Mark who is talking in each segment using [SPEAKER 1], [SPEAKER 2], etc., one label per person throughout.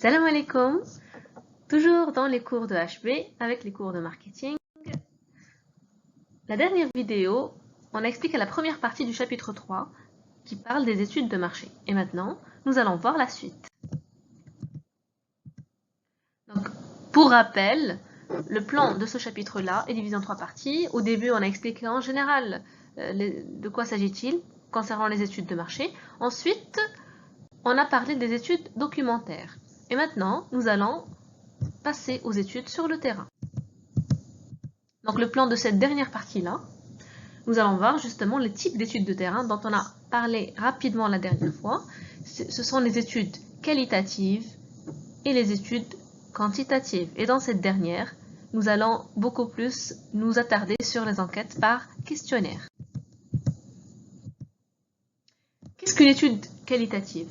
[SPEAKER 1] Salam alaikum, toujours dans les cours de HB avec les cours de marketing. La dernière vidéo, on a expliqué la première partie du chapitre 3 qui parle des études de marché. Et maintenant, nous allons voir la suite. Donc, pour rappel, le plan de ce chapitre-là est divisé en 3 parties. Au début, on a expliqué en général de quoi s'agit-il concernant les études de marché. Ensuite, on a parlé des études documentaires. Et maintenant, nous allons passer aux études sur le terrain. Donc le plan de cette dernière partie-là, nous allons voir justement les types d'études de terrain dont on a parlé rapidement la dernière fois. Ce sont les études qualitatives et les études quantitatives. Et dans cette dernière, nous allons beaucoup plus nous attarder sur les enquêtes par questionnaire. Qu'est-ce qu'une étude qualitative?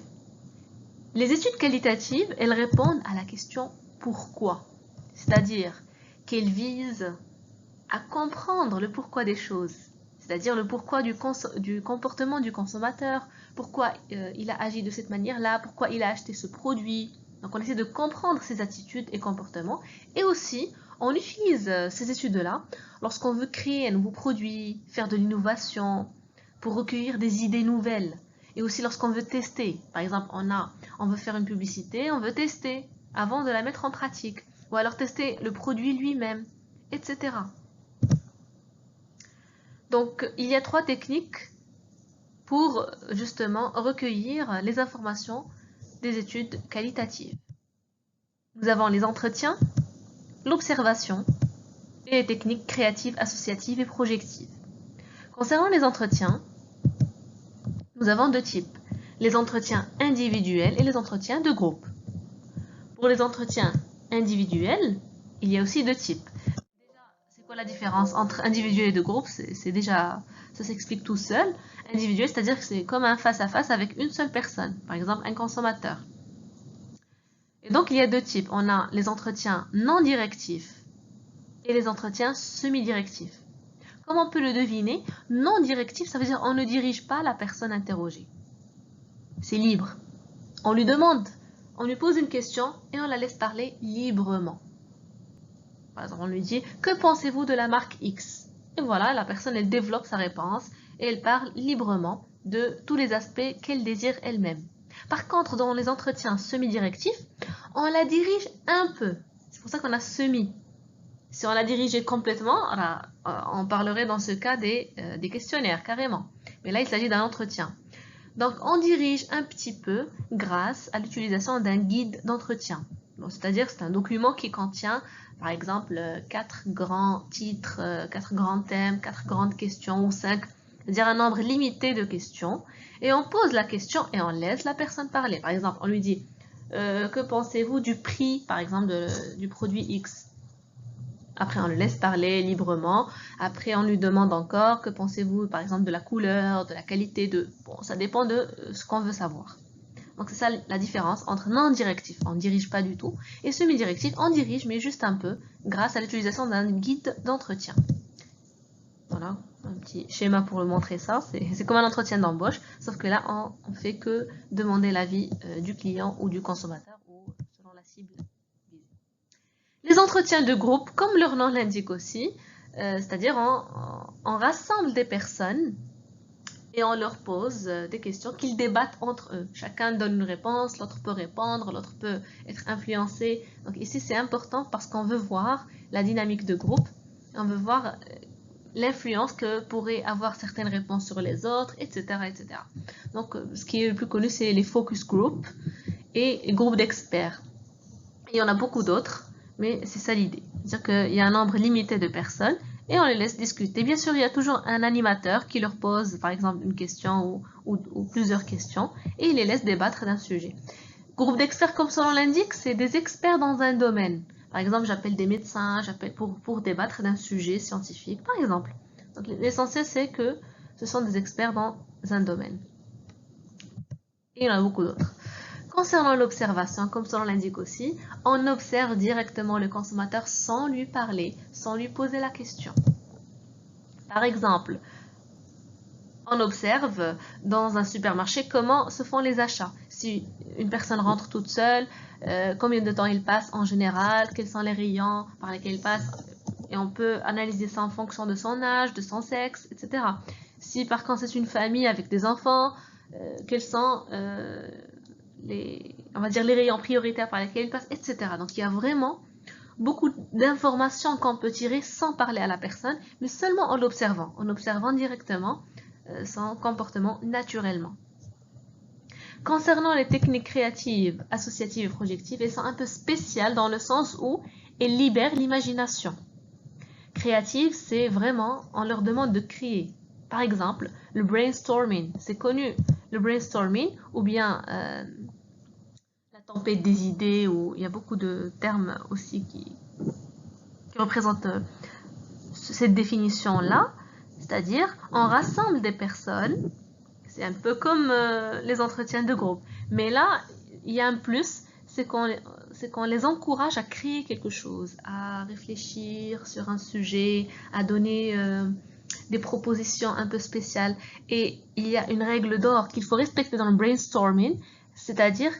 [SPEAKER 1] Les études qualitatives, elles répondent à la question pourquoi, c'est-à-dire qu'elles visent à comprendre le pourquoi des choses, c'est-à-dire le pourquoi du comportement du consommateur, pourquoi il a agi de cette manière-là, pourquoi il a acheté ce produit. Donc on essaie de comprendre ses attitudes et comportements, et aussi on utilise ces études-là lorsqu'on veut créer un nouveau produit, faire de l'innovation, pour recueillir des idées nouvelles. Et aussi lorsqu'on veut tester, par exemple on veut faire une publicité, on veut tester avant de la mettre en pratique, ou alors tester le produit lui-même, etc. Donc il y a 3 techniques pour justement recueillir les informations des études qualitatives. Nous avons les entretiens, l'observation et les techniques créatives, associatives et projectives. Concernant les entretiens, nous avons 2 types, les entretiens individuels et les entretiens de groupe. Pour les entretiens individuels, il y a aussi 2 types. Déjà, c'est quoi la différence entre individuel et de groupe? C'est déjà, ça s'explique tout seul. Individuel, c'est-à-dire que c'est comme un face-à-face avec une seule personne, par exemple un consommateur. Et donc, il y a 2 types. On a les entretiens non directifs et les entretiens semi-directifs. Comme on peut le deviner, non directif, ça veut dire on ne dirige pas la personne interrogée. C'est libre. On lui demande, on lui pose une question et on la laisse parler librement. Par exemple, on lui dit « Que pensez-vous de la marque X ?» Et voilà, la personne, elle développe sa réponse et elle parle librement de tous les aspects qu'elle désire elle-même. Par contre, dans les entretiens semi-directifs, on la dirige un peu. C'est pour ça qu'on a semi. Si on la dirigeait complètement, on parlerait dans ce cas des questionnaires, carrément. Mais là, il s'agit d'un entretien. Donc, on dirige un petit peu grâce à l'utilisation d'un guide d'entretien. Bon, c'est-à-dire, c'est un document qui contient, par exemple, 4 grands titres, 4 grands thèmes, 4 grandes questions ou 5, c'est-à-dire un nombre limité de questions. Et on pose la question et on laisse la personne parler. Par exemple, on lui dit, que pensez-vous du prix, par exemple, du produit X? Après, on le laisse parler librement. Après, on lui demande encore, que pensez-vous, par exemple, de la couleur, de la qualité de... Bon, ça dépend de ce qu'on veut savoir. Donc, c'est ça la différence entre non-directif, on ne dirige pas du tout, et semi-directif, on dirige, mais juste un peu, grâce à l'utilisation d'un guide d'entretien. Voilà, un petit schéma pour montrer ça. C'est comme un entretien d'embauche, sauf que là, on ne fait que demander l'avis du client ou du consommateur, ou selon la cible. Les entretiens de groupe, comme leur nom l'indique aussi, c'est-à-dire on rassemble des personnes et on leur pose des questions qu'ils débattent entre eux. Chacun donne une réponse, l'autre peut répondre, l'autre peut être influencé. Donc ici c'est important parce qu'on veut voir la dynamique de groupe, on veut voir l'influence que pourraient avoir certaines réponses sur les autres, etc. etc. Donc ce qui est le plus connu, c'est les focus group et les groupes d'experts. Il y en a beaucoup d'autres. Mais c'est ça l'idée. C'est-à-dire qu'il y a un nombre limité de personnes et on les laisse discuter. Bien sûr, il y a toujours un animateur qui leur pose, par exemple, une question ou plusieurs questions et il les laisse débattre d'un sujet. Groupe d'experts, comme son nom l'indique, c'est des experts dans un domaine. Par exemple, j'appelle des médecins, j'appelle pour débattre d'un sujet scientifique, par exemple. Donc, l'essentiel, c'est que ce sont des experts dans un domaine. Et il y en a beaucoup d'autres. Concernant l'observation, comme son nom l'indique aussi, on observe directement le consommateur sans lui parler, sans lui poser la question. Par exemple, On observe dans un supermarché comment se font les achats. Si une personne rentre toute seule, combien de temps il passe en général, quels sont les rayons par lesquels il passe, et on peut analyser ça en fonction de son âge, de son sexe, etc. Si par contre c'est une famille avec des enfants, quels sont on va dire les rayons prioritaires par lesquels il passe, etc. Donc il y a vraiment beaucoup d'informations qu'on peut tirer sans parler à la personne, mais seulement en observant directement son comportement naturellement. Concernant les techniques créatives, associatives et projectives, elles sont un peu spéciales dans le sens où elles libèrent l'imagination. Créative, c'est vraiment, on leur demande de créer. Par exemple, le brainstorming, c'est connu. Le brainstorming, ou bien la tempête des idées, où il y a beaucoup de termes aussi qui représentent cette définition-là. C'est-à-dire, on rassemble des personnes, c'est un peu comme les entretiens de groupe. Mais là, il y a un plus, c'est qu'on les encourage à créer quelque chose, à réfléchir sur un sujet, à donner des propositions un peu spéciales. Et il y a une règle d'or qu'il faut respecter dans le brainstorming, c'est-à-dire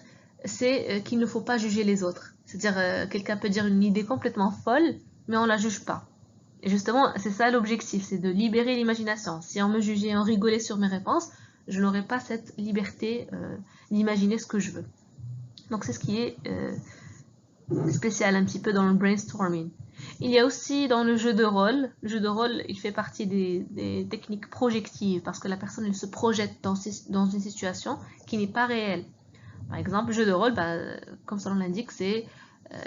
[SPEAKER 1] c'est qu'il ne faut pas juger les autres. C'est-à-dire quelqu'un peut dire une idée complètement folle, mais on ne la juge pas. Et justement, c'est ça l'objectif, c'est de libérer l'imagination. Si on me jugeait et on rigolait sur mes réponses, je n'aurais pas cette liberté d'imaginer ce que je veux. Donc c'est ce qui est spécial un petit peu dans le brainstorming. Il y a aussi dans le jeu de rôle. Le jeu de rôle, il fait partie des techniques projectives parce que la personne elle se projette dans une situation qui n'est pas réelle. Par exemple, le jeu de rôle, comme son nom l'indique, c'est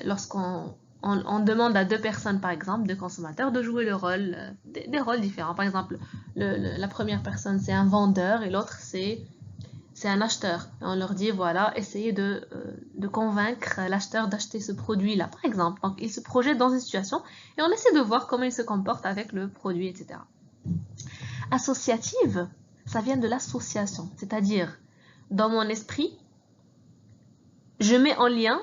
[SPEAKER 1] lorsqu'on demande à deux personnes, par exemple, deux consommateurs, de jouer le rôle, des rôles différents. Par exemple, la première personne, c'est un vendeur et l'autre, c'est un acheteur. Et on leur dit, voilà, essayez de convaincre l'acheteur d'acheter ce produit-là, par exemple. Donc, ils se projettent dans une situation et on essaie de voir comment ils se comportent avec le produit, etc. Associative, ça vient de l'association. C'est-à-dire, dans mon esprit, je mets en lien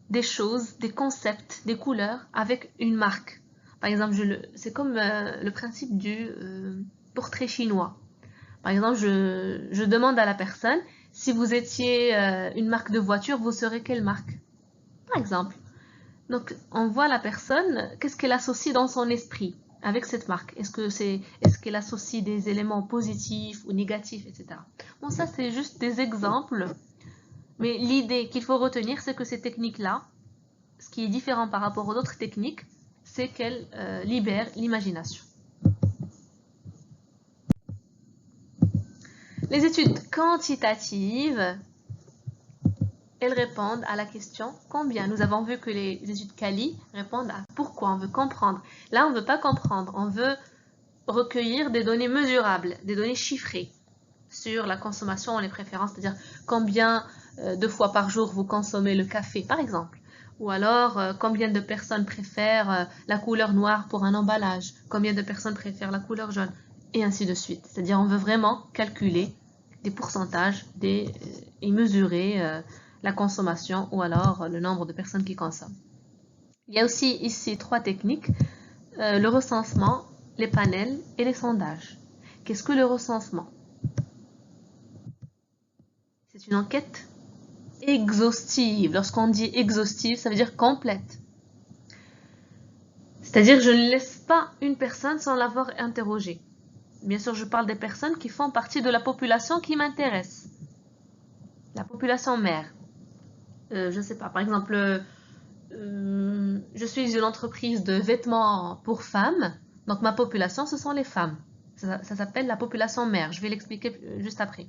[SPEAKER 1] des choses, des concepts, des couleurs avec une marque. Par exemple, c'est comme le principe du portrait chinois. Par exemple, je demande à la personne, si vous étiez une marque de voiture, vous serez quelle marque? Par exemple. Donc, on voit la personne, qu'est-ce qu'elle associe dans son esprit avec cette marque? Est-ce qu'elle associe des éléments positifs ou négatifs, etc. Bon, ça, c'est juste des exemples. Mais l'idée qu'il faut retenir, c'est que ces techniques-là, ce qui est différent par rapport aux autres techniques, c'est qu'elles libèrent l'imagination. Les études quantitatives, elles répondent à la question combien. Nous avons vu que les études quali répondent à pourquoi, on veut comprendre. Là, on ne veut pas comprendre, on veut recueillir des données mesurables, des données chiffrées sur la consommation et les préférences, c'est-à-dire combien de fois par jour vous consommez le café, par exemple. Ou alors, combien de personnes préfèrent la couleur noire pour un emballage, combien de personnes préfèrent la couleur jaune, et ainsi de suite. C'est-à-dire, on veut vraiment calculer des pourcentages et mesurer la consommation ou alors le nombre de personnes qui consomment. Il y a aussi ici 3 techniques, le recensement, les panels et les sondages. Qu'est-ce que le recensement? C'est une enquête exhaustive. Lorsqu'on dit exhaustive, ça veut dire complète. C'est-à-dire, je ne laisse pas une personne sans l'avoir interrogée. Bien sûr, je parle des personnes qui font partie de la population qui m'intéresse. La population mère. Je ne sais pas, par exemple, je suis une entreprise de vêtements pour femmes. Donc, ma population, ce sont les femmes. Ça s'appelle la population mère. Je vais l'expliquer juste après.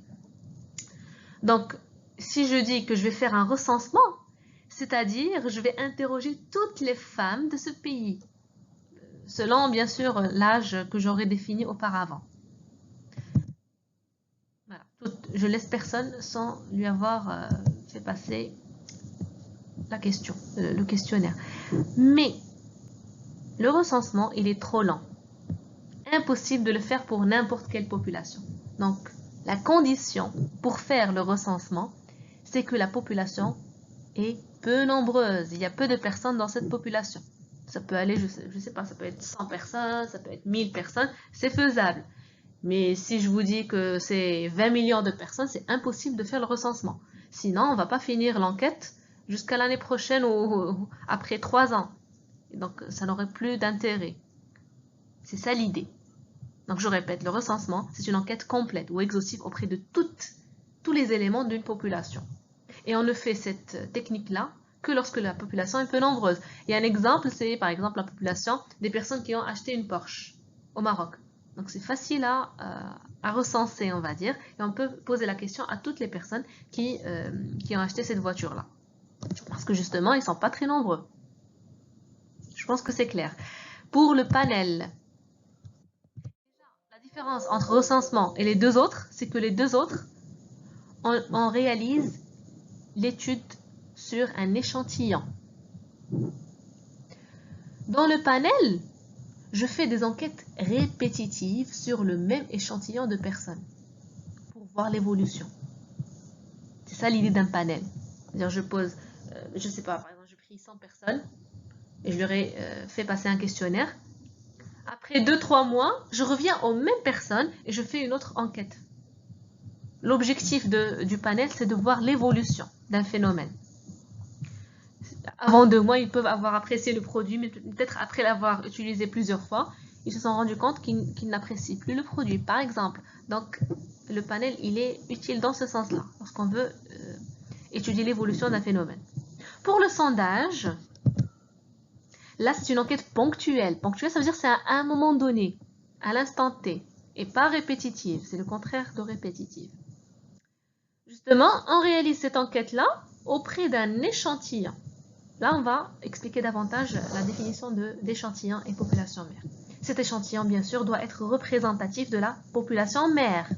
[SPEAKER 1] Donc, si je dis que je vais faire un recensement, c'est-à-dire je vais interroger toutes les femmes de ce pays, selon bien sûr l'âge que j'aurais défini auparavant. Voilà. Je laisse personne sans lui avoir fait passer la question, le questionnaire. Mais le recensement, il est trop lent. Impossible de le faire pour n'importe quelle population. Donc, la condition pour faire le recensement, c'est que la population est peu nombreuse. Il y a peu de personnes dans cette population. Ça peut aller, je sais pas, ça peut être 100 personnes, ça peut être 1000 personnes, c'est faisable. Mais si je vous dis que c'est 20 millions de personnes, c'est impossible de faire le recensement. Sinon, on ne va pas finir l'enquête jusqu'à l'année prochaine ou après 3 ans. Donc, ça n'aurait plus d'intérêt. C'est ça l'idée. Donc, je répète, le recensement, c'est une enquête complète ou exhaustive auprès de tous les éléments d'une population. Et on ne fait cette technique-là que lorsque la population est peu nombreuse. Et un exemple, c'est par exemple la population des personnes qui ont acheté une Porsche au Maroc. Donc c'est facile à recenser, on va dire, et on peut poser la question à toutes les personnes qui ont acheté cette voiture-là. Parce que justement, ils ne sont pas très nombreux. Je pense que c'est clair. Pour le panel, la différence entre recensement et les deux autres, c'est que les deux autres, on réalise l'étude sur un échantillon. Dans le panel, je fais des enquêtes répétitives sur le même échantillon de personnes pour voir l'évolution. C'est ça l'idée d'un panel. C'est-à-dire je pose, je sais pas, par exemple, j'ai pris 100 personnes et je leur ai fait passer un questionnaire. Après 2-3 mois, je reviens aux mêmes personnes et je fais une autre enquête. L'objectif du panel, c'est de voir l'évolution d'un phénomène. Avant 2 mois, ils peuvent avoir apprécié le produit, mais peut-être après l'avoir utilisé plusieurs fois, ils se sont rendus compte qu'ils n'apprécient plus le produit, par exemple. Donc, le panel, il est utile dans ce sens-là, lorsqu'on veut étudier l'évolution d'un phénomène. Pour le sondage, là, c'est une enquête ponctuelle. Ponctuelle, ça veut dire que c'est à un moment donné, à l'instant T, et pas répétitive. C'est le contraire de répétitive. Justement, on réalise cette enquête-là auprès d'un échantillon. Là, on va expliquer davantage la définition d'échantillon et population mère. Cet échantillon, bien sûr, doit être représentatif de la population mère.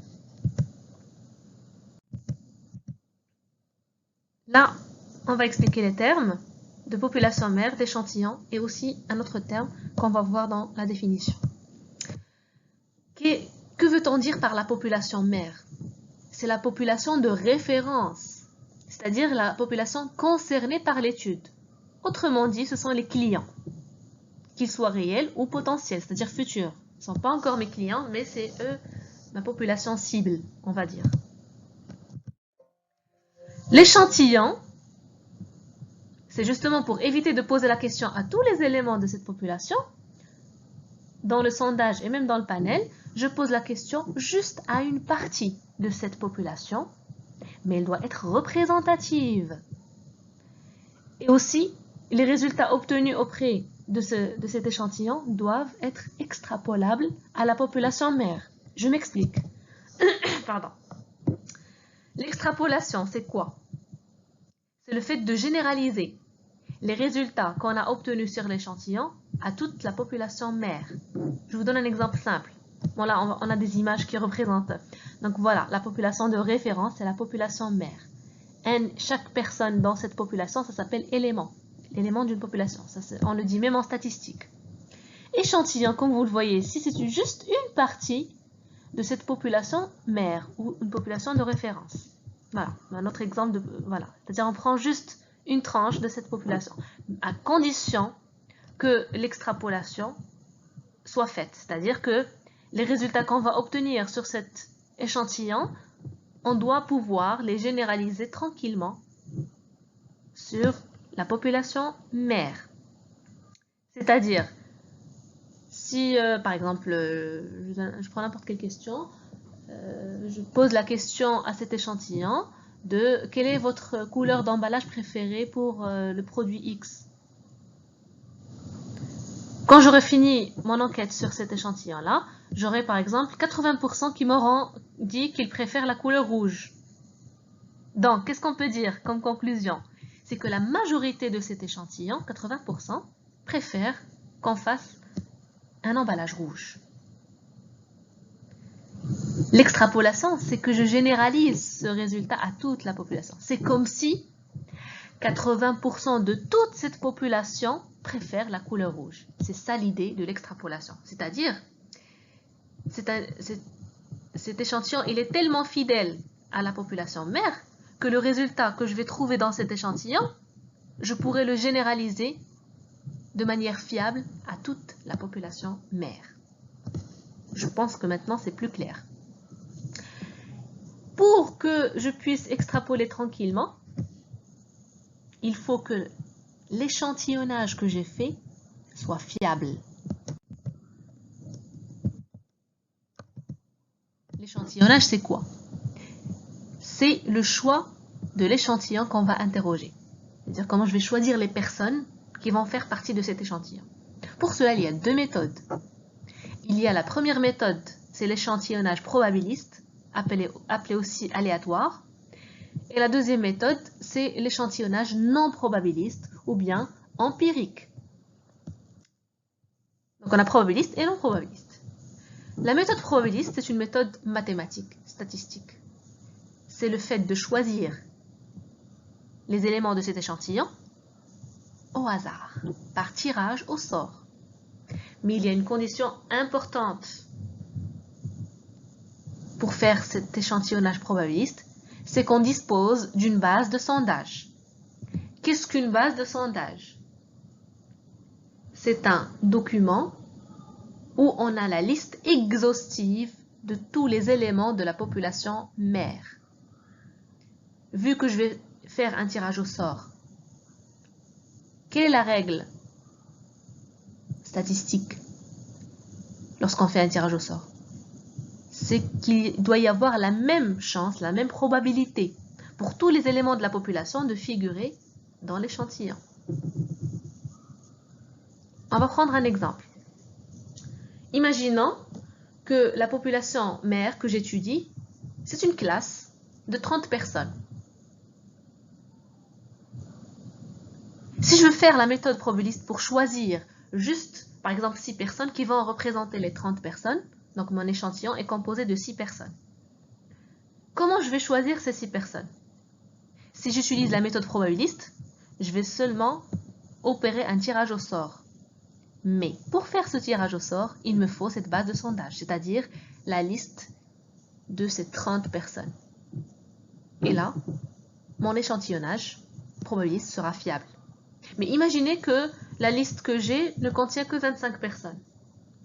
[SPEAKER 1] Là, on va expliquer les termes de population mère, d'échantillon et aussi un autre terme qu'on va voir dans la définition. Que veut-on dire par la population mère? C'est la population de référence, c'est-à-dire la population concernée par l'étude. Autrement dit, ce sont les clients, qu'ils soient réels ou potentiels, c'est-à-dire futurs. Ils ne sont pas encore mes clients, mais c'est eux, ma population cible, on va dire. L'échantillon, c'est justement pour éviter de poser la question à tous les éléments de cette population. Dans le sondage et même dans le panel, je pose la question juste à une partie de cette population, mais elle doit être représentative. Et aussi, les résultats obtenus auprès de cet échantillon doivent être extrapolables à la population mère. Je m'explique. Pardon. L'extrapolation, c'est quoi? C'est le fait de généraliser les résultats qu'on a obtenus sur l'échantillon à toute la population mère. Je vous donne un exemple simple. Bon, là, on a des images qui représentent. Donc voilà, la population de référence, c'est la population mère. Chaque personne dans cette population, ça s'appelle élément. L'élément d'une population. Ça, on le dit même en statistique. Échantillon, comme vous le voyez ici, c'est juste une partie de cette population mère ou une population de référence. Voilà, un autre exemple. Voilà. C'est-à-dire on prend juste une tranche de cette population, à condition que l'extrapolation soit faite. C'est-à-dire que les résultats qu'on va obtenir sur cet échantillon, on doit pouvoir les généraliser tranquillement sur la population mère. C'est-à-dire, si par exemple, je prends n'importe quelle question, je pose la question à cet échantillon de quelle est votre couleur d'emballage préférée pour le produit X. Quand j'aurai fini mon enquête sur cet échantillon-là, j'aurai par exemple 80% qui m'auront dit qu'ils préfèrent la couleur rouge. Donc, qu'est-ce qu'on peut dire comme conclusion? C'est que la majorité de cet échantillon, 80%, préfèrent qu'on fasse un emballage rouge. L'extrapolation, c'est que je généralise ce résultat à toute la population. C'est comme si 80% de toute cette population préfère la couleur rouge. C'est ça l'idée de l'extrapolation. C'est-à-dire, cet échantillon, il est tellement fidèle à la population mère que le résultat que je vais trouver dans cet échantillon, je pourrais le généraliser de manière fiable à toute la population mère. Je pense que maintenant c'est plus clair. Pour que je puisse extrapoler tranquillement, il faut que l'échantillonnage que j'ai fait soit fiable. L'échantillonnage, c'est quoi? C'est le choix de l'échantillon qu'on va interroger. C'est-à-dire comment je vais choisir les personnes qui vont faire partie de cet échantillon. Pour cela, il y a deux méthodes. Il y a la première méthode, c'est l'échantillonnage probabiliste, appelé aussi aléatoire. Et la deuxième méthode, c'est l'échantillonnage non probabiliste ou bien empirique. Donc on a probabiliste et non probabiliste. La méthode probabiliste, c'est une méthode mathématique, statistique. C'est le fait de choisir les éléments de cet échantillon au hasard, par tirage au sort. Mais il y a une condition importante pour faire cet échantillonnage probabiliste, c'est qu'on dispose d'une base de sondage. Qu'est-ce qu'une base de sondage? C'est un document où on a la liste exhaustive de tous les éléments de la population mère. Vu que je vais faire un tirage au sort, quelle est la règle statistique lorsqu'on fait un tirage au sort? C'est qu'il doit y avoir la même chance, la même probabilité pour tous les éléments de la population de figurer dans l'échantillon. On va prendre un exemple. Imaginons que la population mère que j'étudie, c'est une classe de 30 personnes. Si je veux faire la méthode probabiliste pour choisir juste, par exemple, 6 personnes qui vont représenter les 30 personnes, donc mon échantillon est composé de 6 personnes. Comment je vais choisir ces 6 personnes? Si j'utilise la méthode probabiliste, je vais seulement opérer un tirage au sort. Mais pour faire ce tirage au sort, il me faut cette base de sondage, c'est-à-dire la liste de ces 30 personnes. Et là, mon échantillonnage probabiliste sera fiable. Mais imaginez que la liste que j'ai ne contient que 25 personnes.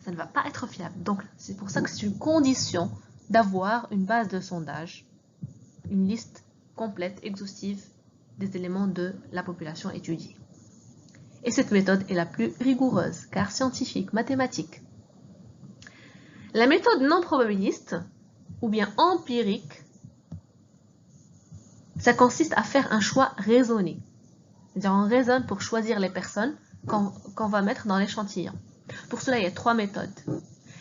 [SPEAKER 1] Ça ne va pas être fiable. Donc, c'est pour ça que c'est une condition d'avoir une base de sondage, une liste complète, exhaustive des éléments de la population étudiée. Et cette méthode est la plus rigoureuse, car scientifique, mathématique. La méthode non probabiliste, ou bien empirique, ça consiste à faire un choix raisonné. C'est-à-dire on raisonne pour choisir les personnes qu'on va mettre dans l'échantillon. Pour cela, il y a 3 méthodes.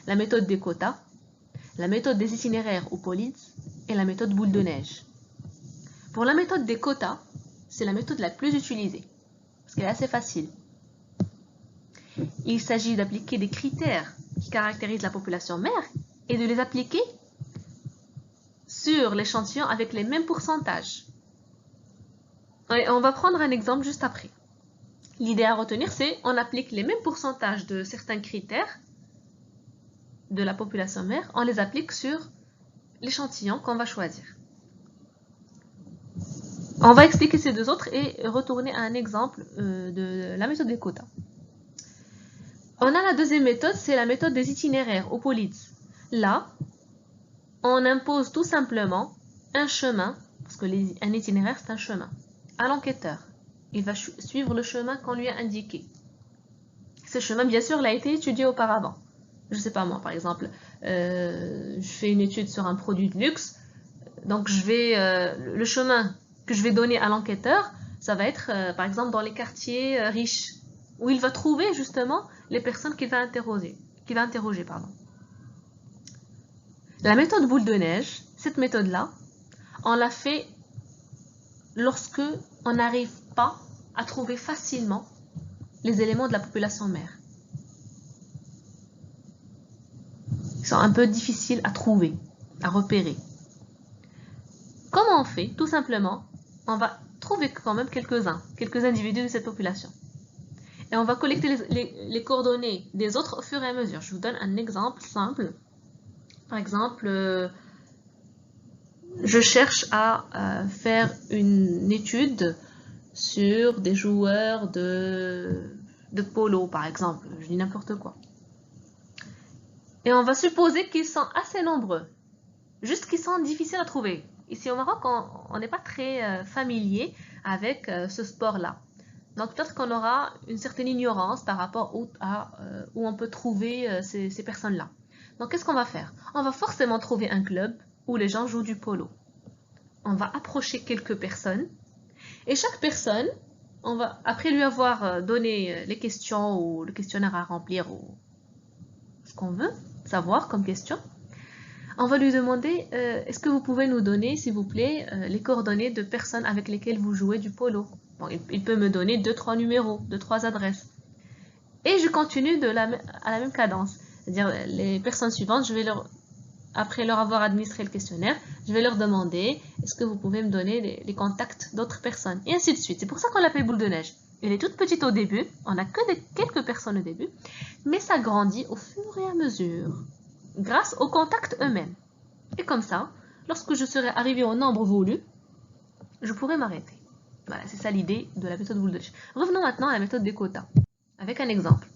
[SPEAKER 1] La méthode des quotas, la méthode des itinéraires ou polices et la méthode boule de neige. Pour la méthode des quotas, c'est la méthode la plus utilisée, parce qu'elle est assez facile. Il s'agit d'appliquer des critères qui caractérisent la population mère et de les appliquer sur l'échantillon avec les mêmes pourcentages. Et on va prendre un exemple juste après. L'idée à retenir, c'est on applique les mêmes pourcentages de certains critères de la population mère, on les applique sur l'échantillon qu'on va choisir. On va expliquer ces deux autres et retourner à un exemple de la méthode des quotas. On a la deuxième méthode, c'est la méthode des itinéraires ou polices. Là, on impose tout simplement un chemin, parce que un itinéraire c'est un chemin, à l'enquêteur. Il va suivre le chemin qu'on lui a indiqué. Ce chemin, bien sûr, il a été étudié auparavant. Je ne sais pas moi, par exemple, je fais une étude sur un produit de luxe, donc le chemin que je vais donner à l'enquêteur, ça va être, par exemple, dans les quartiers riches, où il va trouver justement les personnes qu'il va interroger. La méthode boule de neige, cette méthode-là, on l'a fait lorsque on n'arrive pas à trouver facilement les éléments de la population mère. Ils sont un peu difficiles à trouver, à repérer. Comment on fait? Tout simplement, on va trouver quand même quelques individus de cette population. Et on va collecter les coordonnées des autres au fur et à mesure. Je vous donne un exemple simple. Par exemple, je cherche à faire une étude sur des joueurs de polo, par exemple. Je dis n'importe quoi. Et on va supposer qu'ils sont assez nombreux, juste qu'ils sont difficiles à trouver. Ici au Maroc, on n'est pas très familier avec ce sport-là. Donc peut-être qu'on aura une certaine ignorance par rapport où on peut trouver ces personnes-là. Donc qu'est-ce qu'on va faire? On va forcément trouver un club où les gens jouent du polo. On va approcher quelques personnes et chaque personne, on va, après lui avoir donné les questions ou le questionnaire à remplir ou ce qu'on veut savoir comme question, on va lui demander est-ce que vous pouvez nous donner, s'il vous plaît, les coordonnées de personnes avec lesquelles vous jouez du polo. Bon, il peut me donner 2-3 numéros, 2-3 adresses. Et je continue à la même cadence. C'est-à-dire, les personnes suivantes, après leur avoir administré le questionnaire, je vais leur demander est-ce que vous pouvez me donner les contacts d'autres personnes. Et ainsi de suite. C'est pour ça qu'on l'appelle boule de neige. Elle est toute petite au début, on n'a que quelques personnes au début, mais ça grandit au fur et à mesure, grâce aux contacts eux-mêmes. Et comme ça, lorsque je serai arrivé au nombre voulu, je pourrai m'arrêter. Voilà, c'est ça l'idée de la méthode boule de neige. Revenons maintenant à la méthode des quotas, avec un exemple.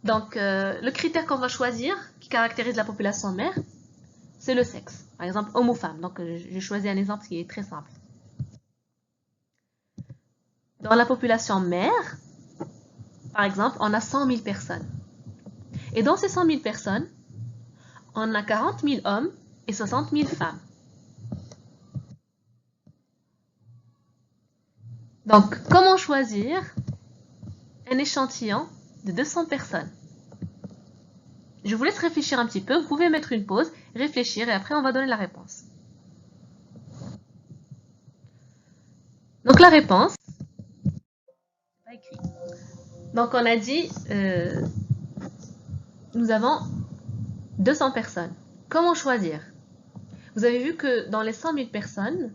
[SPEAKER 1] Donc, le critère qu'on va choisir, qui caractérise la population mère, c'est le sexe. Par exemple, homme ou femme. Donc, j'ai choisi un exemple qui est très simple. Dans la population mère, par exemple, on a 100 000 personnes. Et dans ces 100 000 personnes, on a 40 000 hommes et 60 000 femmes. Donc, comment choisir un échantillon de 200 personnes? Je vous laisse réfléchir un petit peu. Vous pouvez mettre une pause, réfléchir et après on va donner la réponse. Donc la réponse, pas écrit. Donc on a dit, nous avons 200 personnes. Comment choisir? Vous avez vu que dans les 100 000 personnes,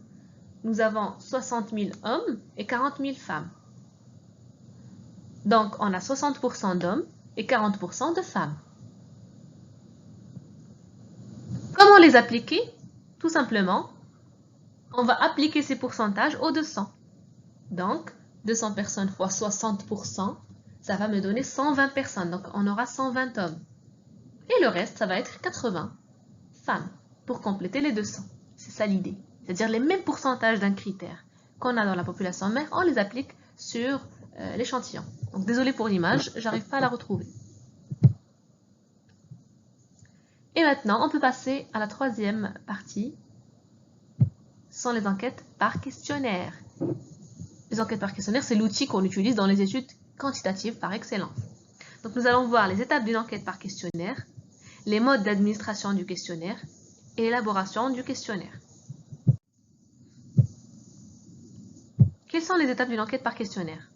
[SPEAKER 1] nous avons 60 000 hommes et 40 000 femmes. Donc on a 60% d'hommes et 40% de femmes. Comment les appliquer? Tout simplement, on va appliquer ces pourcentages aux 200. Donc, 200 personnes fois 60%, ça va me donner 120 personnes. Donc, on aura 120 hommes. Et le reste, ça va être 80 femmes pour compléter les 200. C'est ça l'idée. C'est-à-dire les mêmes pourcentages d'un critère qu'on a dans la population mère, on les applique sur l'échantillon. Donc, désolé pour l'image, j'arrive pas à la retrouver. Et maintenant, on peut passer à la troisième partie. Ce sont les enquêtes par questionnaire. Les enquêtes par questionnaire, c'est l'outil qu'on utilise dans les études quantitatives par excellence. Donc nous allons voir les étapes d'une enquête par questionnaire, les modes d'administration du questionnaire et l'élaboration du questionnaire. Quelles sont les étapes d'une enquête par questionnaire?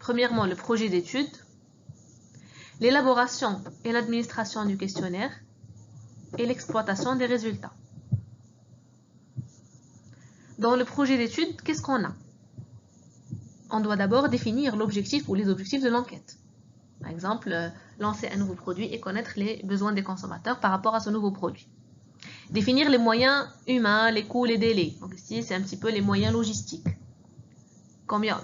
[SPEAKER 1] Premièrement, le projet d'étude, l'élaboration et l'administration du questionnaire et l'exploitation des résultats. Dans le projet d'étude, qu'est-ce qu'on a? On doit d'abord définir l'objectif ou les objectifs de l'enquête. Par exemple, lancer un nouveau produit et connaître les besoins des consommateurs par rapport à ce nouveau produit. Définir les moyens humains, les coûts, les délais. Donc ici, c'est un petit peu les moyens logistiques. Combien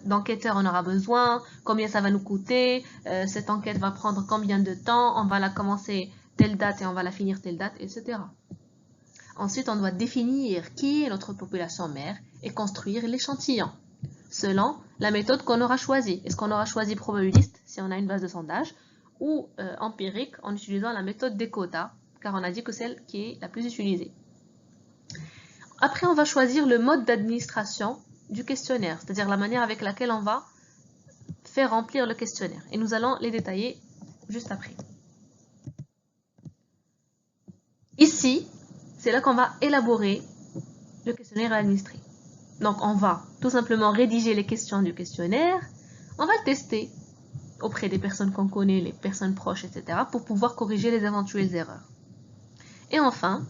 [SPEAKER 1] d'enquêteurs on aura besoin, combien ça va nous coûter, cette enquête va prendre combien de temps, on va la commencer telle date et on va la finir telle date, etc. Ensuite, on doit définir qui est notre population mère et construire l'échantillon selon la méthode qu'on aura choisie. Est-ce qu'on aura choisi probabiliste si on a une base de sondage ou empirique en utilisant la méthode des quotas, car on a dit que c'est celle qui est la plus utilisée. Après, on va choisir le mode d'administration du questionnaire, c'est-à-dire la manière avec laquelle on va faire remplir le questionnaire. Et nous allons les détailler juste après. Ici, c'est là qu'on va élaborer le questionnaire à administrer. Donc, on va tout simplement rédiger les questions du questionnaire, on va le tester auprès des personnes qu'on connaît, les personnes proches, etc., pour pouvoir corriger les éventuelles erreurs. Et enfin,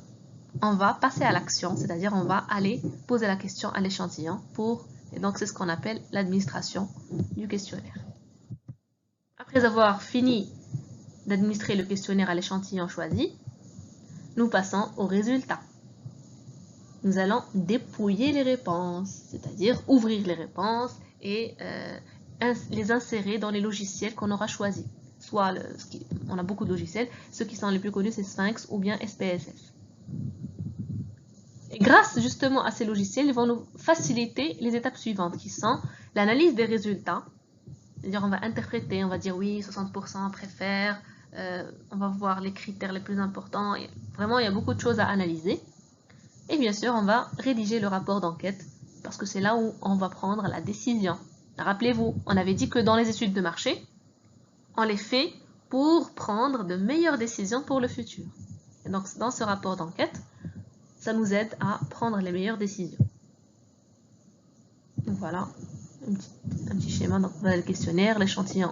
[SPEAKER 1] on va passer à l'action, c'est-à-dire on va aller poser la question à l'échantillon et donc c'est ce qu'on appelle l'administration du questionnaire. Après avoir fini d'administrer le questionnaire à l'échantillon choisi, nous passons aux résultats. Nous allons dépouiller les réponses, c'est-à-dire ouvrir les réponses et les insérer dans les logiciels qu'on aura choisis. Soit, on a beaucoup de logiciels, ceux qui sont les plus connus, c'est Sphinx ou bien SPSS. Et grâce justement à ces logiciels, ils vont nous faciliter les étapes suivantes, qui sont l'analyse des résultats. C'est-à-dire, on va interpréter, on va dire oui, 60% préfèrent, on va voir les critères les plus importants. Et vraiment, il y a beaucoup de choses à analyser. Et bien sûr, on va rédiger le rapport d'enquête, parce que c'est là où on va prendre la décision. Rappelez-vous, on avait dit que dans les études de marché, on les fait pour prendre de meilleures décisions pour le futur. Et donc, dans ce rapport d'enquête, ça nous aide à prendre les meilleures décisions. Donc voilà, un petit schéma. Donc, on a le questionnaire, l'échantillon,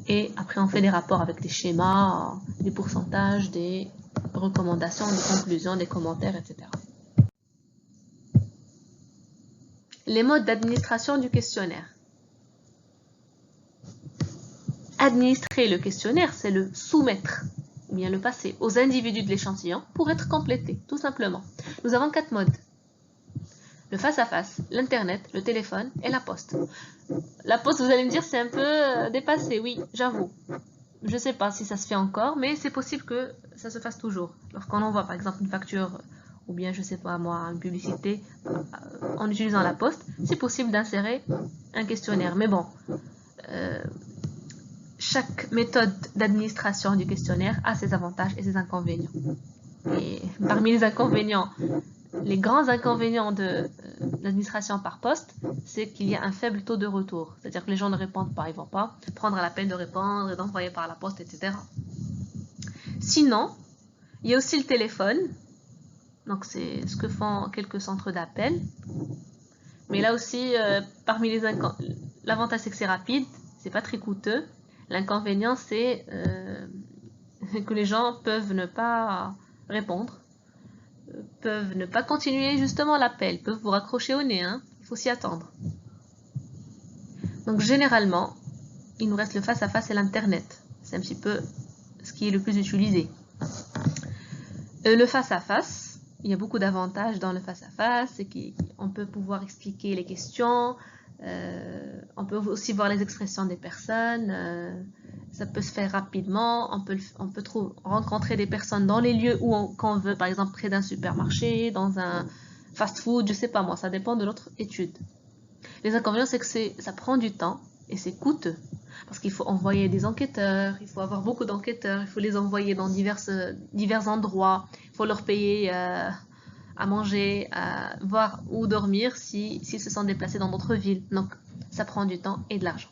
[SPEAKER 1] et après on fait des rapports avec des schémas, des pourcentages, des recommandations, des conclusions, des commentaires, etc. Les modes d'administration du questionnaire. Administrer le questionnaire, c'est le soumettre, ou bien le passer aux individus de l'échantillon pour être complété, tout simplement. Nous avons 4 modes. Le face-à-face, l'internet, le téléphone et la poste. La poste, vous allez me dire, c'est un peu dépassé, oui, j'avoue. Je ne sais pas si ça se fait encore, mais c'est possible que ça se fasse toujours. Lorsqu'on envoie par exemple une facture, ou bien, je ne sais pas moi, une publicité, en utilisant la poste, c'est possible d'insérer un questionnaire. Mais bon, chaque méthode d'administration du questionnaire a ses avantages et ses inconvénients. Et parmi les inconvénients, les grands inconvénients de l'administration par poste, c'est qu'il y a un faible taux de retour. C'est-à-dire que les gens ne répondent pas, ils ne vont pas prendre la peine de répondre et d'envoyer par la poste, etc. Sinon, il y a aussi le téléphone. Donc, c'est ce que font quelques centres d'appel. Mais là aussi, parmi les inconvénients, l'avantage c'est que c'est rapide, c'est pas très coûteux. L'inconvénient, c'est que les gens peuvent ne pas répondre, peuvent ne pas continuer justement l'appel, peuvent vous raccrocher au nez, hein. Il faut s'y attendre. Donc généralement, il nous reste le face-à-face et l'internet. C'est un petit peu ce qui est le plus utilisé. Le face-à-face, il y a beaucoup d'avantages dans le face-à-face, c'est qu'on peut pouvoir expliquer les questions, on peut aussi voir les expressions des personnes, ça peut se faire rapidement, on peut rencontrer des personnes dans les lieux où qu'on veut, par exemple près d'un supermarché, dans un fast-food, je sais pas moi, ça dépend de notre étude. Les inconvénients, c'est que ça prend du temps et c'est coûteux, parce qu'il faut envoyer des enquêteurs, il faut avoir beaucoup d'enquêteurs, il faut les envoyer dans divers endroits, il faut leur payer à manger, à voir où dormir s'ils se sont déplacés dans d'autres villes. Donc, ça prend du temps et de l'argent.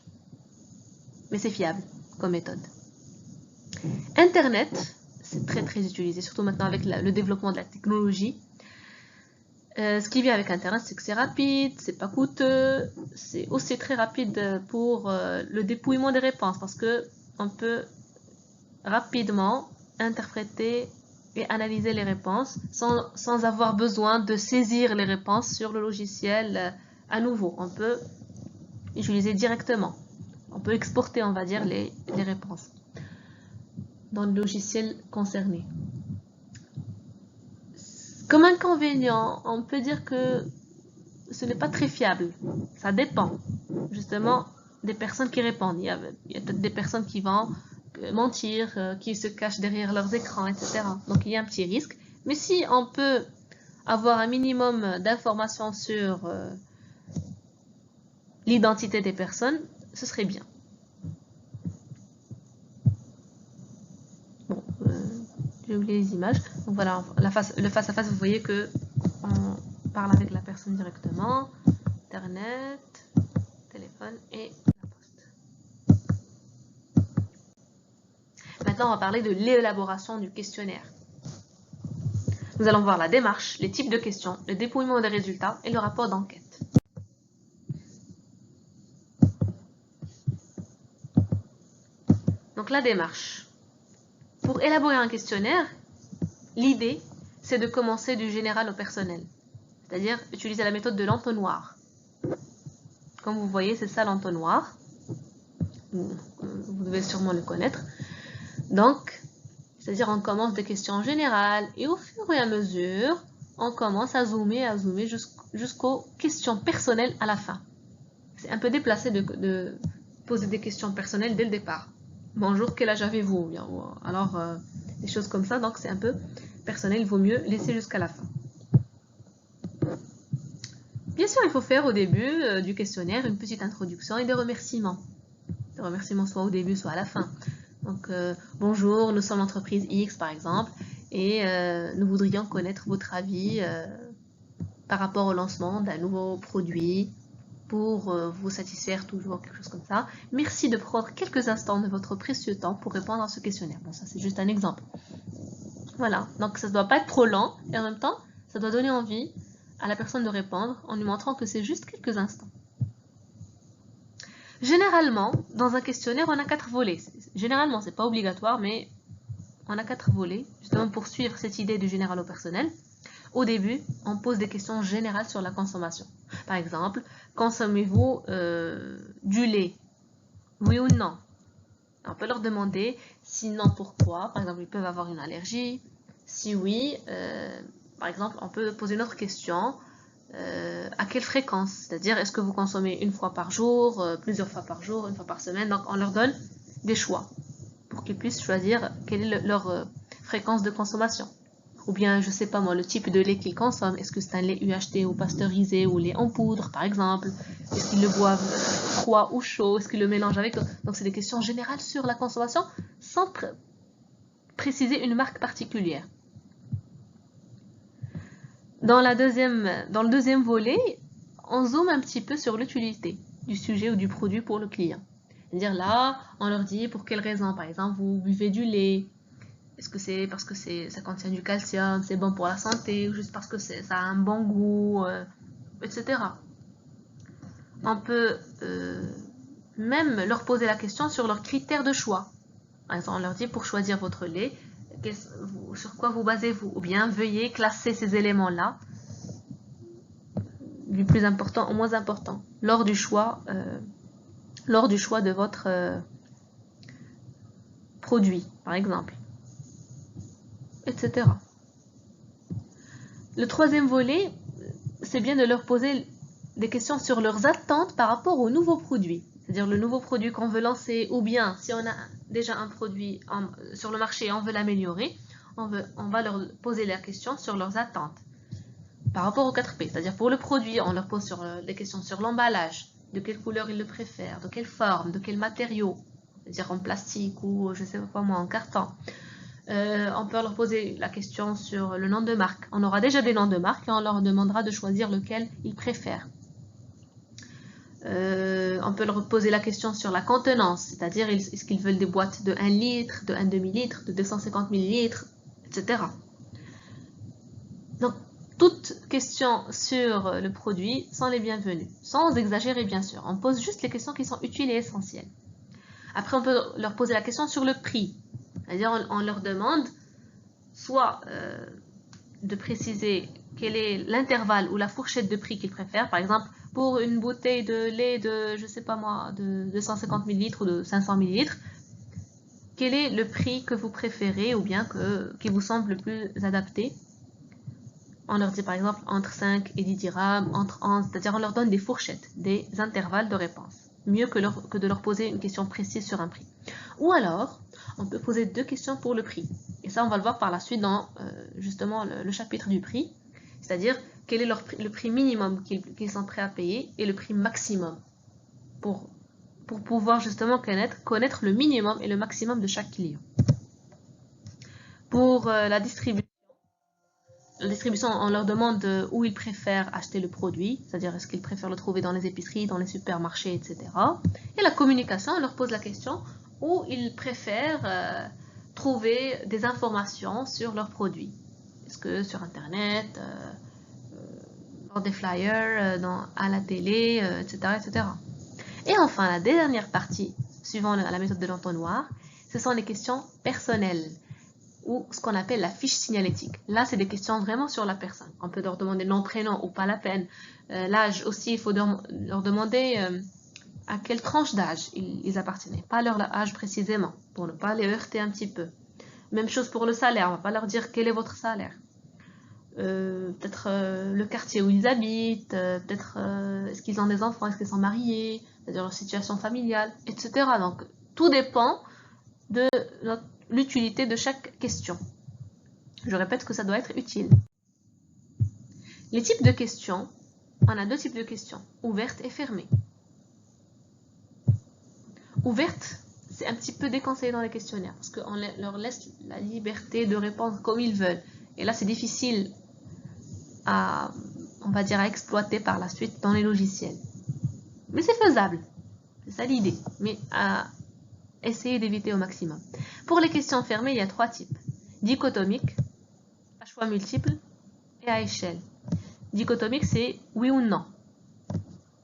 [SPEAKER 1] Mais c'est fiable comme méthode. Internet, c'est très très utilisé, surtout maintenant avec le développement de la technologie. Ce qui vient avec Internet, c'est que c'est rapide, c'est pas coûteux, c'est aussi très rapide pour le dépouillement des réponses, parce que on peut rapidement interpréter et analyser les réponses sans avoir besoin de saisir les réponses sur le logiciel à nouveau. On peut utiliser directement. On peut exporter, on va dire, les réponses dans le logiciel concerné. Comme inconvénient, on peut dire que ce n'est pas très fiable. Ça dépend, justement, des personnes qui répondent. Il y a peut-être des personnes qui vont mentir, qui se cachent derrière leurs écrans, etc. Donc, il y a un petit risque. Mais si on peut avoir un minimum d'informations sur l'identité des personnes, ce serait bien. Bon, j'ai oublié les images. Donc voilà, le face-à-face, vous voyez que on parle avec la personne directement. Internet, téléphone et la poste. Maintenant, on va parler de l'élaboration du questionnaire. Nous allons voir la démarche, les types de questions, le dépouillement des résultats et le rapport d'enquête. Donc la démarche. Pour élaborer un questionnaire, l'idée, c'est de commencer du général au personnel. C'est-à-dire utiliser la méthode de l'entonnoir. Comme vous voyez, c'est ça l'entonnoir. Vous devez sûrement le connaître. Donc, c'est-à-dire on commence des questions générales et au fur et à mesure, on commence à zoomer jusqu'aux questions personnelles à la fin. c'est un peu déplacé de poser des questions personnelles dès le départ. Bonjour, quel âge avez-vous? Alors, des choses comme ça, donc c'est un peu personnel, il vaut mieux laisser jusqu'à la fin. Bien sûr, il faut faire au début du questionnaire une petite introduction et des remerciements. Des remerciements soit au début, soit à la fin. Donc, bonjour, nous sommes l'entreprise X par exemple, et nous voudrions connaître votre avis par rapport au lancement d'un nouveau produit pour vous satisfaire toujours, quelque chose comme ça. Merci de prendre quelques instants de votre précieux temps pour répondre à ce questionnaire. Bon, ça c'est juste un exemple. Voilà, donc ça ne doit pas être trop lent et en même temps, ça doit donner envie à la personne de répondre en lui montrant que c'est juste quelques instants. Généralement, dans un questionnaire, on a 4 volets. Généralement, c'est pas obligatoire, mais on a 4 volets, justement pour suivre cette idée du général au personnel. Au début, on pose des questions générales sur la consommation. Par exemple, consommez-vous du lait? Oui ou non? On peut leur demander, sinon pourquoi? Par exemple, ils peuvent avoir une allergie. Si oui, par exemple, on peut poser une autre question. À quelle fréquence? C'est-à-dire, est-ce que vous consommez une fois par jour, plusieurs fois par jour, une fois par semaine? Donc, on leur donne des choix pour qu'ils puissent choisir quelle est leur fréquence de consommation. Ou bien, je sais pas moi, le type de lait qu'ils consomment. Est-ce que c'est un lait UHT ou pasteurisé ou lait en poudre, par exemple? Est-ce qu'ils le boivent froid ou chaud? Est-ce qu'ils le mélangent avec? Donc, c'est des questions générales sur la consommation sans préciser une marque particulière. Dans le deuxième volet, on zoome un petit peu sur l'utilité du sujet ou du produit pour le client. C'est-à-dire là, on leur dit pour quelle raison. Par exemple, vous buvez du lait. Est-ce que c'est parce que ça contient du calcium, c'est bon pour la santé, ou juste parce que ça a un bon goût, etc. On peut même leur poser la question sur leurs critères de choix. Par exemple, on leur dit pour choisir votre lait, sur quoi vous basez-vous? Ou bien veuillez classer ces éléments-là du plus important au moins important lors du choix de votre produit, par exemple, etc. Le troisième volet, c'est bien de leur poser des questions sur leurs attentes par rapport au nouveau produit. C'est-à-dire le nouveau produit qu'on veut lancer, ou bien si on a déjà un produit sur le marché et on veut l'améliorer, on va leur poser la question sur leurs attentes par rapport aux 4P. C'est-à-dire pour le produit, on leur pose des questions sur l'emballage, de quelle couleur ils le préfèrent, de quelle forme, de quel matériau, c'est-à-dire en plastique ou je sais pas moi, en carton. On peut leur poser la question sur le nom de marque. On aura déjà des noms de marque et on leur demandera de choisir lequel ils préfèrent. On peut leur poser la question sur la contenance, c'est-à-dire est-ce qu'ils veulent des boîtes de 1 litre, de 1 demi-litre, de 250 millilitres, etc. Donc, toutes questions sur le produit sont les bienvenues, sans exagérer bien sûr. On pose juste les questions qui sont utiles et essentielles. Après, on peut leur poser la question sur le prix. C'est-à-dire, on leur demande soit de préciser quel est l'intervalle ou la fourchette de prix qu'ils préfèrent. Par exemple, pour une bouteille de lait de, je sais pas moi, de 250 ml ou de 500 ml, quel est le prix que vous préférez ou bien qui vous semble le plus adapté? On leur dit par exemple entre 5 et 10 dirhams, entre 11, c'est-à-dire on leur donne des fourchettes, des intervalles de réponse. Mieux que de leur poser une question précise sur un prix. Ou alors, on peut poser 2 questions pour le prix. Et ça, on va le voir par la suite dans justement le chapitre du prix. C'est-à-dire, quel est le prix minimum qu'ils sont prêts à payer et le prix maximum. Pour pouvoir justement connaître le minimum et le maximum de chaque client. Pour la distribution, on leur demande où ils préfèrent acheter le produit, c'est-à-dire est-ce qu'ils préfèrent le trouver dans les épiceries, dans les supermarchés, etc. Et la communication, on leur pose la question où ils préfèrent trouver des informations sur leurs produits. Est-ce que sur Internet, dans des flyers, à la télé, etc., etc. Et enfin, la dernière partie, suivant la méthode de l'entonnoir, ce sont les questions personnelles, ou ce qu'on appelle la fiche signalétique. Là, c'est des questions vraiment sur la personne. On peut leur demander nom, prénom ou pas la peine. L'âge aussi, il faut leur demander à quelle tranche d'âge ils appartenaient. Pas leur âge précisément, pour ne pas les heurter un petit peu. Même chose pour le salaire, on ne va pas leur dire quel est votre salaire. peut-être le quartier où ils habitent, peut-être est-ce qu'ils ont des enfants, est-ce qu'ils sont mariés, c'est-à-dire leur situation familiale, etc. Donc, tout dépend de l'utilité de chaque question. Je répète que ça doit être utile. Les types de questions, on a deux types de questions, ouvertes et fermées. Ouvertes, c'est un petit peu déconseillé dans les questionnaires, parce qu'on leur laisse la liberté de répondre comme ils veulent. Et là, c'est difficile à, on va dire, à exploiter par la suite dans les logiciels. Mais c'est faisable, c'est ça l'idée, mais à essayer d'éviter au maximum. Pour les questions fermées, il y a trois types. Dichotomique, à choix multiples et à échelle. Dichotomique, c'est oui ou non.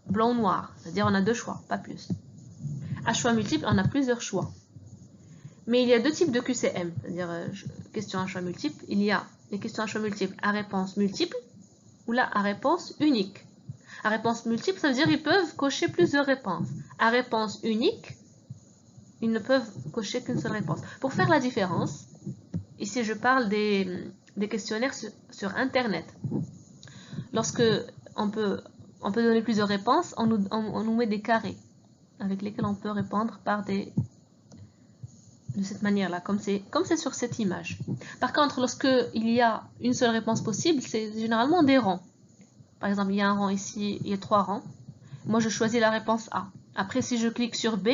[SPEAKER 1] Blanc ou noir, c'est-à-dire on a deux choix, pas plus. À choix multiples, on a plusieurs choix. Mais il y a deux types de QCM, c'est-à-dire questions à choix multiples. Il y a les questions à choix multiples à réponse multiple ou là à réponse unique. À réponse multiple, ça veut dire qu'ils peuvent cocher plusieurs réponses. À réponse unique, ils ne peuvent cocher qu'une seule réponse. Pour faire la différence, ici je parle des questionnaires sur Internet. Lorsque on peut donner plusieurs réponses, on nous met des carrés avec lesquels on peut répondre de cette manière-là, comme c'est sur cette image. Par contre, lorsque il y a une seule réponse possible, c'est généralement des rangs. Par exemple, il y a un rang ici, il y a 3 rangs. Moi, je choisis la réponse A. Après, si je clique sur B,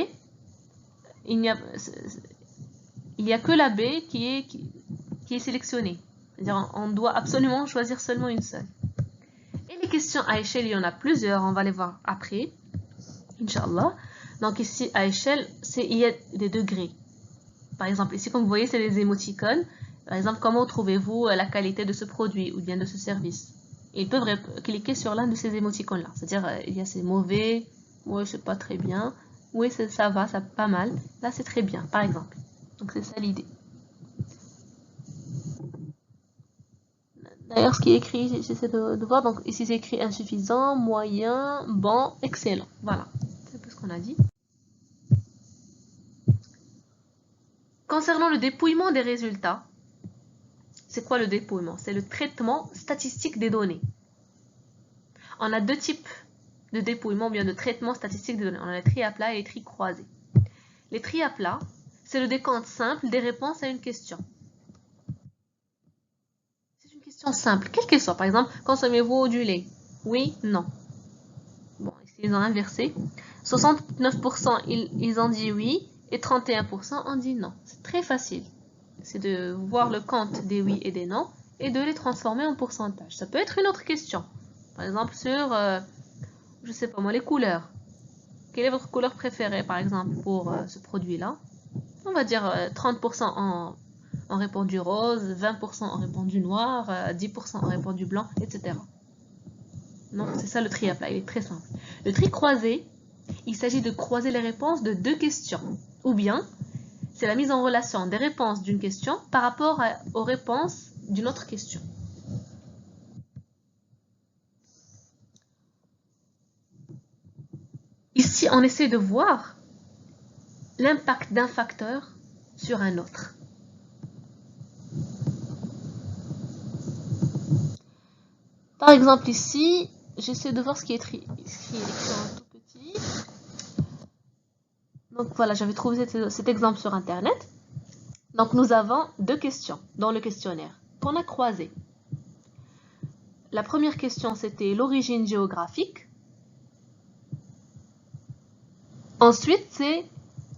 [SPEAKER 1] il n'y a que la B qui est sélectionnée. C'est-à-dire, on doit absolument choisir seulement une seule. Et les questions à échelle, il y en a plusieurs, on va les voir après, Inch'Allah. Donc ici, à échelle, il y a des degrés. Par exemple, ici, comme vous voyez, c'est les émoticônes. Par exemple, comment trouvez-vous la qualité de ce produit ou bien de ce service? Ils peuvent cliquer sur l'un de ces émoticônes-là. C'est-à-dire, il y a c'est mauvais, oui, c'est pas très bien, oui, ça va, ça pas mal. Là, c'est très bien, par exemple. Donc, c'est ça l'idée. D'ailleurs, ce qui est écrit, j'essaie de voir. Donc, ici, c'est écrit insuffisant, moyen, bon, excellent. Voilà, c'est un peu ce qu'on a dit. Concernant le dépouillement des résultats, c'est quoi le dépouillement? C'est le traitement statistique des données. On a deux types de dépouillement, bien de traitement statistique des données. On a les tri à plat et les tri croisés. Les tri à plat, c'est le décompte simple des réponses à une question. C'est une question simple, quelle qu'elle soit. Par exemple, consommez-vous du lait? Oui, non. Bon, ici ils ont inversé. 69% ils ont dit oui et 31% ont dit non. C'est très facile. C'est de voir le compte des oui et des non et de les transformer en pourcentage. Ça peut être une autre question. Par exemple, sur, je sais pas moi, les couleurs. Quelle est votre couleur préférée, par exemple, pour ce produit-là? On va dire 30% ont répondu rose, 20% ont répondu noir, 10% ont répondu blanc, etc. Donc, c'est ça le tri à plat, il est très simple. Le tri croisé, il s'agit de croiser les réponses de deux questions. Ou bien, c'est la mise en relation des réponses d'une question par rapport aux réponses d'une autre question. Ici, on essaie de voir l'impact d'un facteur sur un autre. Par exemple, ici, j'essaie de voir ce qui est écrit en tout petit. Donc voilà, j'avais trouvé cet exemple sur Internet. Donc nous avons deux questions dans le questionnaire qu'on a croisées. La première question, c'était l'origine géographique. Ensuite, c'est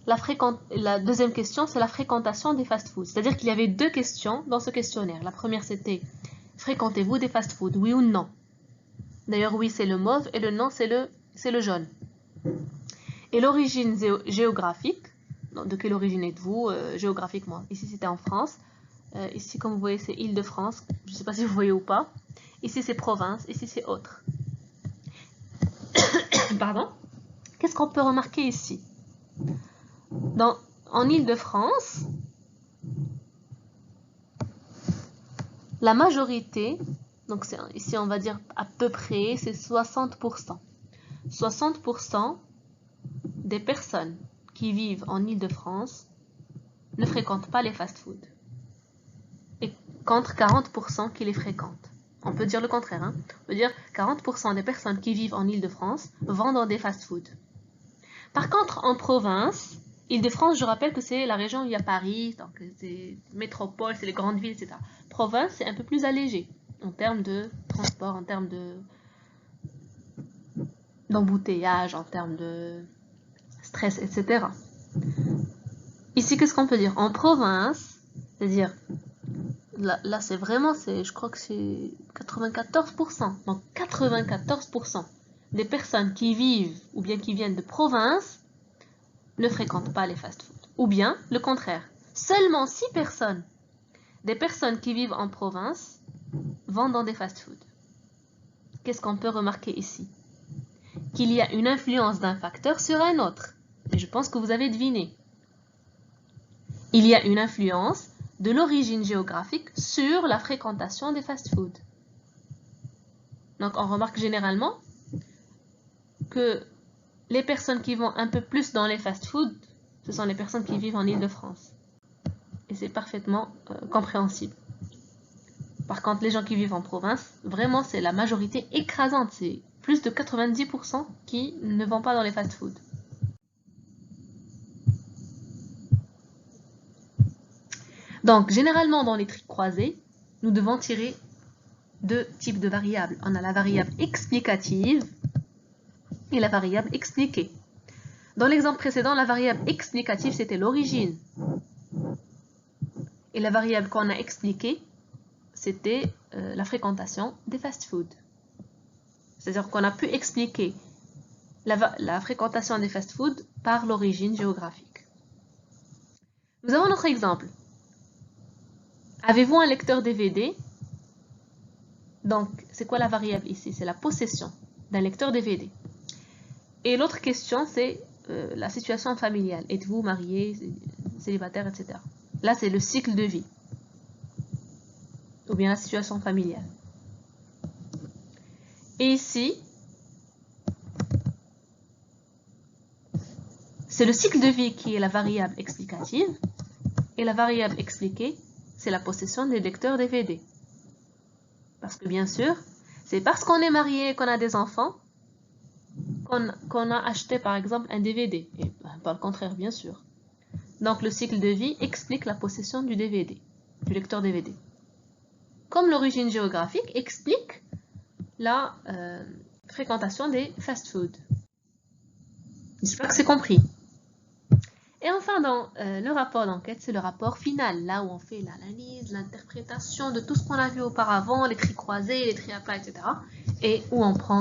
[SPEAKER 1] la deuxième question, c'est la fréquentation des fast-foods. C'est-à-dire qu'il y avait deux questions dans ce questionnaire. La première, c'était fréquentez-vous des fast-foods, oui ou non? D'ailleurs, oui, c'est le mauve et le non, c'est le jaune. Et l'origine géographique, de quelle origine êtes-vous géographiquement? Ici, c'était en France. Ici, comme vous voyez, c'est Île-de-France. Je ne sais pas si vous voyez ou pas. Ici, c'est province. Ici, c'est autre. Pardon? Qu'est-ce qu'on peut remarquer ici? En Île-de-France, la majorité, donc ici on va dire à peu près, c'est 60%. 60% des personnes qui vivent en Île-de-France ne fréquentent pas les fast-foods. Et contre 40% qui les fréquentent. On peut dire le contraire. Hein. On peut dire 40% des personnes qui vivent en Île-de-France vont dans des fast-foods. Par contre, en province, Île-de-France, je rappelle que c'est la région où il y a Paris, donc c'est métropole, c'est les grandes villes, etc. Province, c'est un peu plus allégé en termes de transport, en termes d'embouteillage, en termes de stress, etc. Ici, qu'est-ce qu'on peut dire? En province, c'est-à-dire, là c'est vraiment, je crois que c'est 94%. Donc 94% des personnes qui vivent ou bien qui viennent de province ne fréquentent pas les fast-foods. Ou bien, le contraire. Seulement 6 personnes des personnes qui vivent en province vont dans des fast-foods. Qu'est-ce qu'on peut remarquer ici? Qu'il y a une influence d'un facteur sur un autre. Et je pense que vous avez deviné. Il y a une influence de l'origine géographique sur la fréquentation des fast-foods. Donc on remarque généralement que les personnes qui vont un peu plus dans les fast-foods, ce sont les personnes qui vivent en Île-de-France. Et c'est parfaitement compréhensible. Par contre, les gens qui vivent en province, vraiment c'est la majorité écrasante. C'est plus de 90% qui ne vont pas dans les fast-foods. Donc, généralement, dans les tris croisés, nous devons tirer deux types de variables. On a la variable explicative et la variable expliquée. Dans l'exemple précédent, la variable explicative, c'était l'origine. Et la variable qu'on a expliquée, c'était la fréquentation des fast-foods. C'est-à-dire qu'on a pu expliquer la fréquentation des fast-foods par l'origine géographique. Nous avons notre exemple. Avez-vous un lecteur DVD? Donc, c'est quoi la variable ici? C'est la possession d'un lecteur DVD. Et l'autre question, c'est la situation familiale. Êtes-vous marié, célibataire, etc. Là, c'est le cycle de vie. Ou bien la situation familiale. Et ici, c'est le cycle de vie qui est la variable explicative. Et la variable expliquée, c'est la possession des lecteurs DVD. Parce que bien sûr, c'est parce qu'on est marié et qu'on a des enfants qu'on a acheté par exemple un DVD. Et pas le contraire, bien sûr. Donc le cycle de vie explique la possession du DVD, du lecteur DVD. Comme l'origine géographique explique la fréquentation des fast-foods. J'espère que c'est compris. Et enfin, dans le rapport d'enquête, c'est le rapport final, là où on fait l'analyse, l'interprétation de tout ce qu'on a vu auparavant, les tris croisés, les tris à plat, etc. Et où on prend